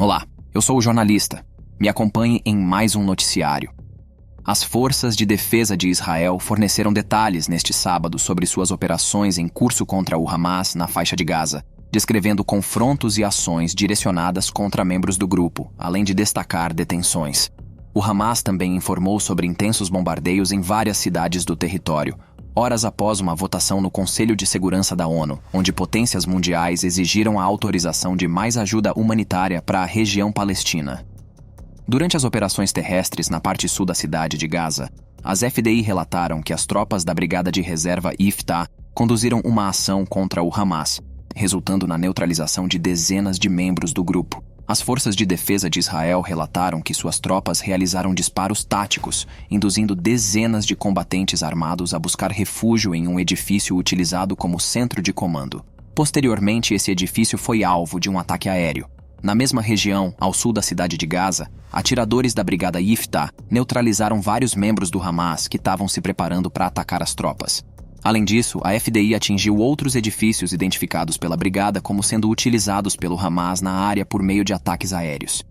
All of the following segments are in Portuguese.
Olá, eu sou o jornalista. Me acompanhe em mais um noticiário. As Forças de Defesa de Israel forneceram detalhes neste sábado sobre suas operações em curso contra o Hamas na faixa de Gaza, descrevendo confrontos e ações direcionadas contra membros do grupo, além de destacar detenções. O Hamas também informou sobre intensos bombardeios em várias cidades do território, horas após uma votação no Conselho de Segurança da ONU, onde potências mundiais exigiram a autorização de mais ajuda humanitária para a região palestina. Durante as operações terrestres na parte sul da cidade de Gaza, as FDI relataram que as tropas da Brigada de Reserva Iftah conduziram uma ação contra o Hamas, resultando na neutralização de dezenas de membros do grupo. As Forças de Defesa de Israel relataram que suas tropas realizaram disparos táticos, induzindo dezenas de combatentes armados a buscar refúgio em um edifício utilizado como centro de comando. Posteriormente, esse edifício foi alvo de um ataque aéreo. Na mesma região, ao sul da cidade de Gaza, atiradores da Brigada Iftah neutralizaram vários membros do Hamas que estavam se preparando para atacar as tropas. Além disso, a FDI atingiu outros edifícios identificados pela brigada como sendo utilizados pelo Hamas na área por meio de ataques aéreos.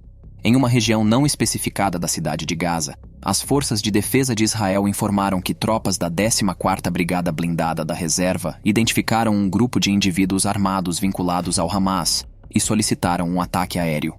Em uma região não especificada da cidade de Gaza, as Forças de Defesa de Israel informaram que tropas da 14ª Brigada Blindada da Reserva identificaram um grupo de indivíduos armados vinculados ao Hamas e solicitaram um ataque aéreo.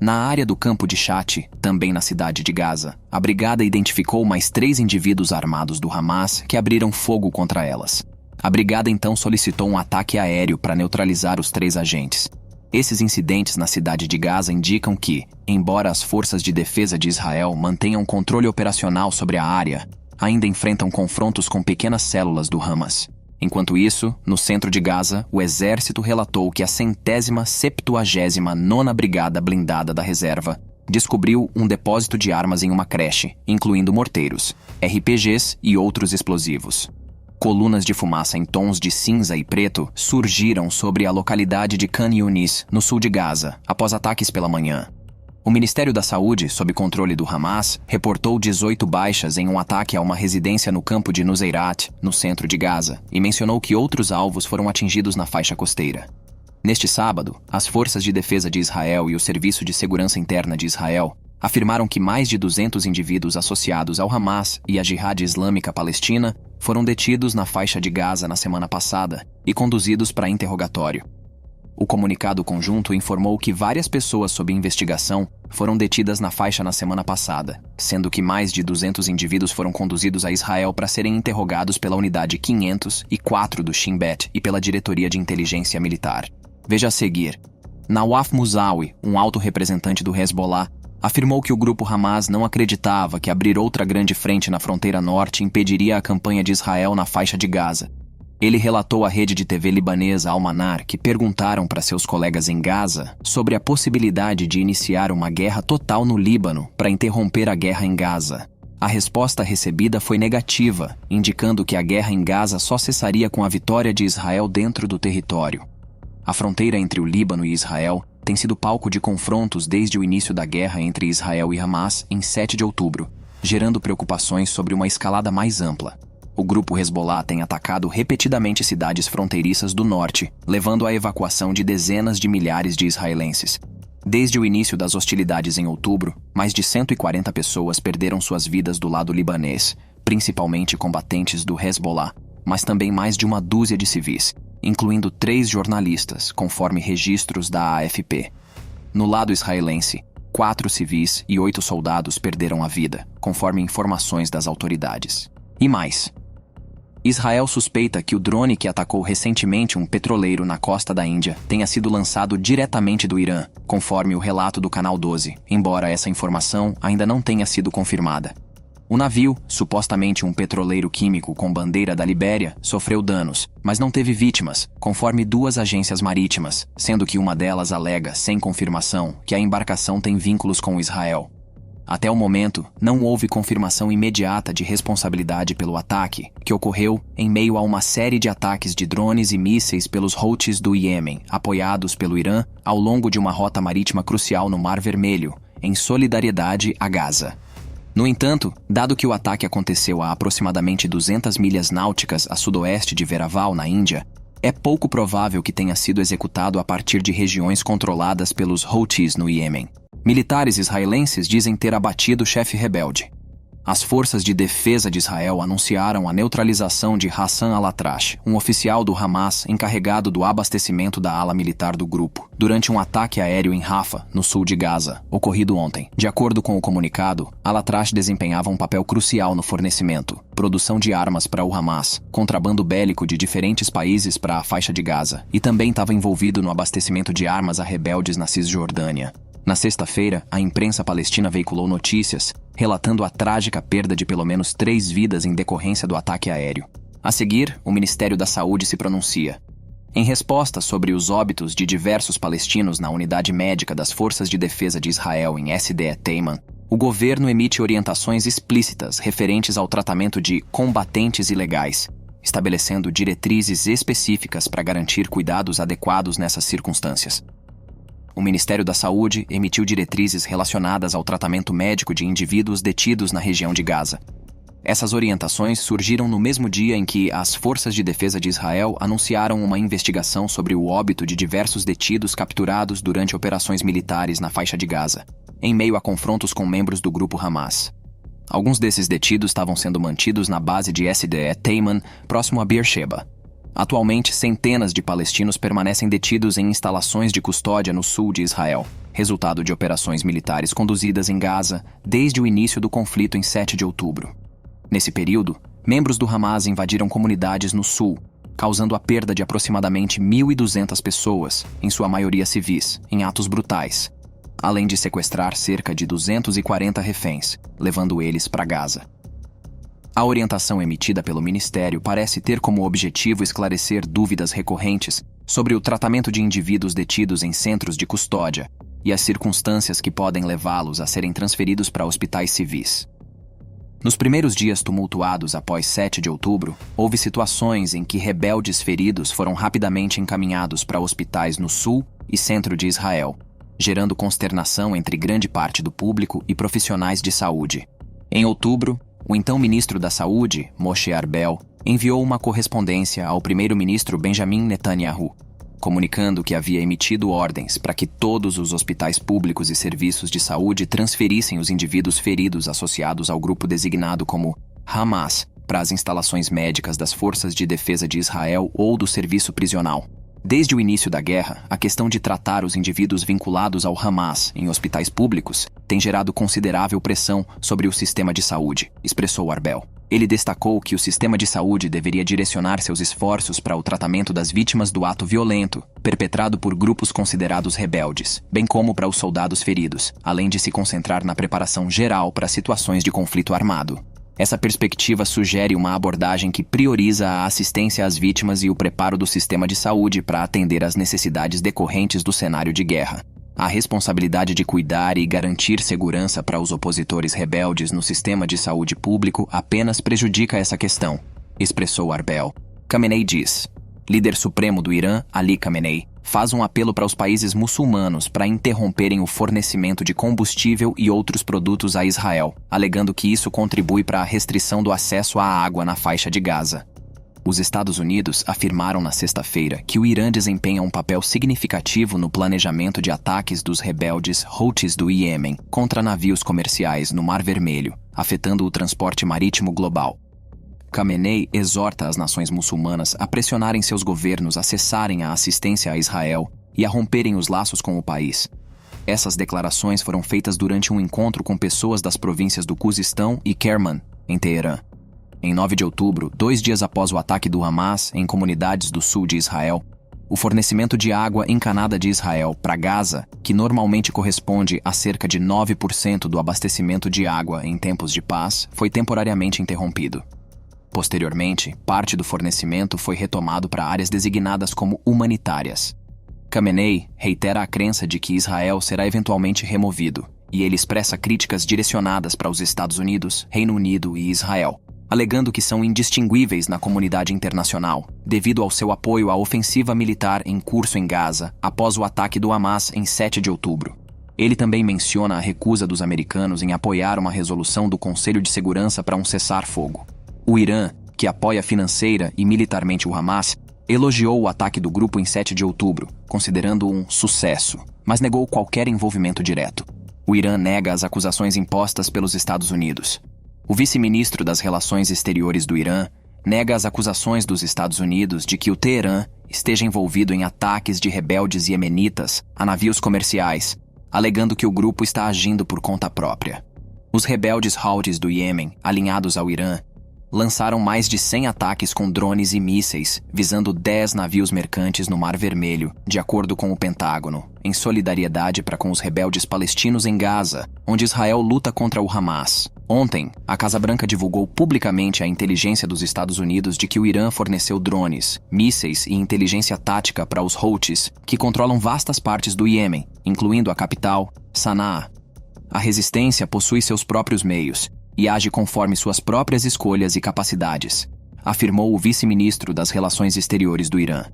Na área do campo de Shati, também na cidade de Gaza, a brigada identificou mais 3 indivíduos armados do Hamas que abriram fogo contra elas. A brigada então solicitou um ataque aéreo para neutralizar os 3 agentes. Esses incidentes na cidade de Gaza indicam que, embora as forças de defesa de Israel mantenham controle operacional sobre a área, ainda enfrentam confrontos com pequenas células do Hamas. Enquanto isso, no centro de Gaza, o exército relatou que a 179ª Brigada Blindada da Reserva descobriu um depósito de armas em uma creche, incluindo morteiros, RPGs e outros explosivos. Colunas de fumaça em tons de cinza e preto surgiram sobre a localidade de Khan Yunis, no sul de Gaza, após ataques pela manhã. O Ministério da Saúde, sob controle do Hamas, reportou 18 baixas em um ataque a uma residência no campo de Nuseirat, no centro de Gaza, e mencionou que outros alvos foram atingidos na faixa costeira. Neste sábado, as Forças de Defesa de Israel e o Serviço de Segurança Interna de Israel afirmaram que mais de 200 indivíduos associados ao Hamas e à Jihad Islâmica Palestina foram detidos na faixa de Gaza na semana passada e conduzidos para interrogatório. O comunicado conjunto informou que várias pessoas sob investigação foram detidas na faixa na semana passada, sendo que mais de 200 indivíduos foram conduzidos a Israel para serem interrogados pela Unidade 504 do Shin Bet e pela Diretoria de Inteligência Militar. Veja a seguir. Nawaf Musawi, um alto representante do Hezbollah, afirmou que o grupo Hamas não acreditava que abrir outra grande frente na fronteira norte impediria a campanha de Israel na faixa de Gaza. Ele relatou à rede de TV libanesa Al-Manar que perguntaram para seus colegas em Gaza sobre a possibilidade de iniciar uma guerra total no Líbano para interromper a guerra em Gaza. A resposta recebida foi negativa, indicando que a guerra em Gaza só cessaria com a vitória de Israel dentro do território. A fronteira entre o Líbano e Israel tem sido palco de confrontos desde o início da guerra entre Israel e Hamas em 7 de outubro, gerando preocupações sobre uma escalada mais ampla. O grupo Hezbollah tem atacado repetidamente cidades fronteiriças do norte, levando à evacuação de dezenas de milhares de israelenses. Desde o início das hostilidades em outubro, mais de 140 pessoas perderam suas vidas do lado libanês, principalmente combatentes do Hezbollah, mas também mais de uma dúzia de civis, incluindo 3 jornalistas, conforme registros da AFP. No lado israelense, 4 civis e 8 soldados perderam a vida, conforme informações das autoridades. E mais. Israel suspeita que o drone que atacou recentemente um petroleiro na costa da Índia tenha sido lançado diretamente do Irã, conforme o relato do Canal 12, embora essa informação ainda não tenha sido confirmada. O navio, supostamente um petroleiro químico com bandeira da Libéria, sofreu danos, mas não teve vítimas, conforme 2 agências marítimas, sendo que uma delas alega, sem confirmação, que a embarcação tem vínculos com Israel. Até o momento, não houve confirmação imediata de responsabilidade pelo ataque, que ocorreu em meio a uma série de ataques de drones e mísseis pelos Houthis do Iêmen, apoiados pelo Irã, ao longo de uma rota marítima crucial no Mar Vermelho, em solidariedade a Gaza. No entanto, dado que o ataque aconteceu a aproximadamente 200 milhas náuticas a sudoeste de Veraval, na Índia, É pouco provável que tenha sido executado a partir de regiões controladas pelos Houthis no Iêmen. Militares israelenses dizem ter abatido o chefe rebelde. As forças de defesa de Israel anunciaram a neutralização de Hassan al-Atrash, um oficial do Hamas encarregado do abastecimento da ala militar do grupo, durante um ataque aéreo em Rafah, no sul de Gaza, ocorrido ontem. De acordo com o comunicado, al-Atrash desempenhava um papel crucial no fornecimento, produção de armas para o Hamas, contrabando bélico de diferentes países para a faixa de Gaza, e também estava envolvido no abastecimento de armas a rebeldes na Cisjordânia. Na sexta-feira, a imprensa palestina veiculou notícias relatando a trágica perda de pelo menos 3 vidas em decorrência do ataque aéreo. A seguir, o Ministério da Saúde se pronuncia. Em resposta sobre os óbitos de diversos palestinos na unidade médica das Forças de Defesa de Israel em SDE Teiman, o governo emite orientações explícitas referentes ao tratamento de combatentes ilegais, estabelecendo diretrizes específicas para garantir cuidados adequados nessas circunstâncias. O Ministério da Saúde emitiu diretrizes relacionadas ao tratamento médico de indivíduos detidos na região de Gaza. Essas orientações surgiram no mesmo dia em que as Forças de Defesa de Israel anunciaram uma investigação sobre o óbito de diversos detidos capturados durante operações militares na faixa de Gaza, em meio a confrontos com membros do grupo Hamas. Alguns desses detidos estavam sendo mantidos na base de SDE Teiman, próximo a Beersheba. Atualmente, centenas de palestinos permanecem detidos em instalações de custódia no sul de Israel, resultado de operações militares conduzidas em Gaza desde o início do conflito em 7 de outubro. Nesse período, membros do Hamas invadiram comunidades no sul, causando a perda de aproximadamente 1.200 pessoas, em sua maioria civis, em atos brutais, além de sequestrar cerca de 240 reféns, levando eles para Gaza. A orientação emitida pelo Ministério parece ter como objetivo esclarecer dúvidas recorrentes sobre o tratamento de indivíduos detidos em centros de custódia e as circunstâncias que podem levá-los a serem transferidos para hospitais civis. Nos primeiros dias tumultuados após 7 de outubro, houve situações em que rebeldes feridos foram rapidamente encaminhados para hospitais no sul e centro de Israel, gerando consternação entre grande parte do público e profissionais de saúde. Em outubro, o então ministro da Saúde, Moshe Arbel, enviou uma correspondência ao primeiro-ministro Benjamin Netanyahu, comunicando que havia emitido ordens para que todos os hospitais públicos e serviços de saúde transferissem os indivíduos feridos associados ao grupo designado como Hamas para as instalações médicas das Forças de Defesa de Israel ou do Serviço Prisional. Desde o início da guerra, a questão de tratar os indivíduos vinculados ao Hamas em hospitais públicos tem gerado considerável pressão sobre o sistema de saúde, expressou Arbel. Ele destacou que o sistema de saúde deveria direcionar seus esforços para o tratamento das vítimas do ato violento, perpetrado por grupos considerados rebeldes, bem como para os soldados feridos, além de se concentrar na preparação geral para situações de conflito armado. Essa perspectiva sugere uma abordagem que prioriza a assistência às vítimas e o preparo do sistema de saúde para atender às necessidades decorrentes do cenário de guerra. A responsabilidade de cuidar e garantir segurança para os opositores rebeldes no sistema de saúde público apenas prejudica essa questão, expressou Arbel. Khamenei diz. Líder supremo do Irã, Ali Khamenei, faz um apelo para os países muçulmanos para interromperem o fornecimento de combustível e outros produtos a Israel, alegando que isso contribui para a restrição do acesso à água na faixa de Gaza. Os Estados Unidos afirmaram na sexta-feira que o Irã desempenha um papel significativo no planejamento de ataques dos rebeldes Houthis do Iêmen contra navios comerciais no Mar Vermelho, afetando o transporte marítimo global. Khamenei exorta as nações muçulmanas a pressionarem seus governos a cessarem a assistência a Israel e a romperem os laços com o país. Essas declarações foram feitas durante um encontro com pessoas das províncias do Khuzistão e Kerman, em Teherã. Em 9 de outubro, 2 dias após o ataque do Hamas em comunidades do sul de Israel, o fornecimento de água encanada de Israel para Gaza, que normalmente corresponde a cerca de 9% do abastecimento de água em tempos de paz, foi temporariamente interrompido. Posteriormente, parte do fornecimento foi retomado para áreas designadas como humanitárias. Khamenei reitera a crença de que Israel será eventualmente removido, e ele expressa críticas direcionadas para os Estados Unidos, Reino Unido e Israel, alegando que são indistinguíveis na comunidade internacional, devido ao seu apoio à ofensiva militar em curso em Gaza após o ataque do Hamas em 7 de outubro. Ele também menciona a recusa dos americanos em apoiar uma resolução do Conselho de Segurança para um cessar-fogo. O Irã, que apoia financeira e militarmente o Hamas, elogiou o ataque do grupo em 7 de outubro, considerando um sucesso, mas negou qualquer envolvimento direto. O Irã nega as acusações impostas pelos Estados Unidos. O vice-ministro das Relações Exteriores do Irã nega as acusações dos Estados Unidos de que o Teherã esteja envolvido em ataques de rebeldes iemenitas a navios comerciais, alegando que o grupo está agindo por conta própria. Os rebeldes Houthis do Iêmen, alinhados ao Irã, lançaram mais de 100 ataques com drones e mísseis, visando 10 navios mercantes no Mar Vermelho, de acordo com o Pentágono, em solidariedade para com os rebeldes palestinos em Gaza, onde Israel luta contra o Hamas. Ontem, a Casa Branca divulgou publicamente a inteligência dos Estados Unidos de que o Irã forneceu drones, mísseis e inteligência tática para os Houthis, que controlam vastas partes do Iêmen, incluindo a capital, Sanaa. A resistência possui seus próprios meios e age conforme suas próprias escolhas e capacidades, afirmou o vice-ministro das Relações Exteriores do Irã,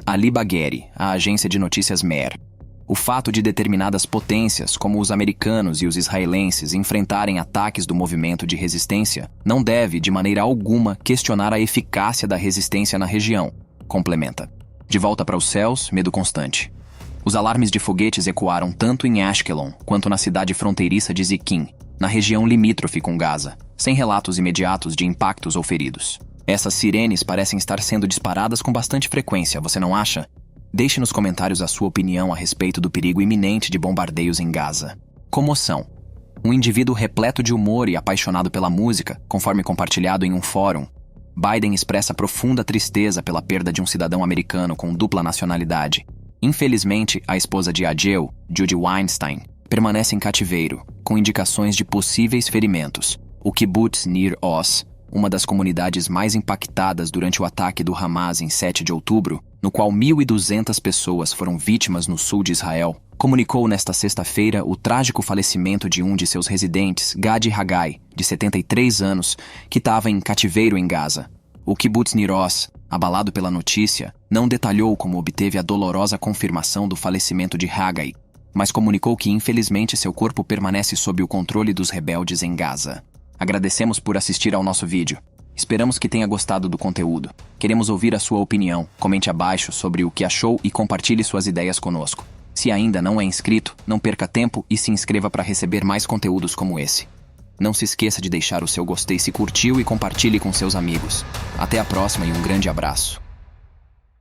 Ali Bagheri, à agência de notícias MER. O fato de determinadas potências, como os americanos e os israelenses, enfrentarem ataques do movimento de resistência não deve, de maneira alguma, questionar a eficácia da resistência na região, complementa. De volta para os céus, medo constante. Os alarmes de foguetes ecoaram tanto em Ashkelon quanto na cidade fronteiriça de Ziquim, na região limítrofe com Gaza, sem relatos imediatos de impactos ou feridos. Essas sirenes parecem estar sendo disparadas com bastante frequência, você não acha? Deixe nos comentários a sua opinião a respeito do perigo iminente de bombardeios em Gaza. Comoção. Um indivíduo repleto de humor e apaixonado pela música, conforme compartilhado em um fórum. Biden expressa profunda tristeza pela perda de um cidadão americano com dupla nacionalidade. Infelizmente, a esposa de Adjel, Judy Weinstein, permanece em cativeiro, com indicações de possíveis ferimentos. O kibbutz Nir Oz, uma das comunidades mais impactadas durante o ataque do Hamas em 7 de outubro, no qual 1.200 pessoas foram vítimas no sul de Israel, comunicou nesta sexta-feira o trágico falecimento de um de seus residentes, Gadi Haggai, de 73 anos, que estava em cativeiro em Gaza. O kibbutz Nir Oz, abalado pela notícia, não detalhou como obteve a dolorosa confirmação do falecimento de Haggai, mas comunicou que infelizmente seu corpo permanece sob o controle dos rebeldes em Gaza. Agradecemos por assistir ao nosso vídeo. Esperamos que tenha gostado do conteúdo. Queremos ouvir a sua opinião. Comente abaixo sobre o que achou e compartilhe suas ideias conosco. Se ainda não é inscrito, não perca tempo e se inscreva para receber mais conteúdos como esse. Não se esqueça de deixar o seu gostei se curtiu e compartilhe com seus amigos. Até a próxima e um grande abraço.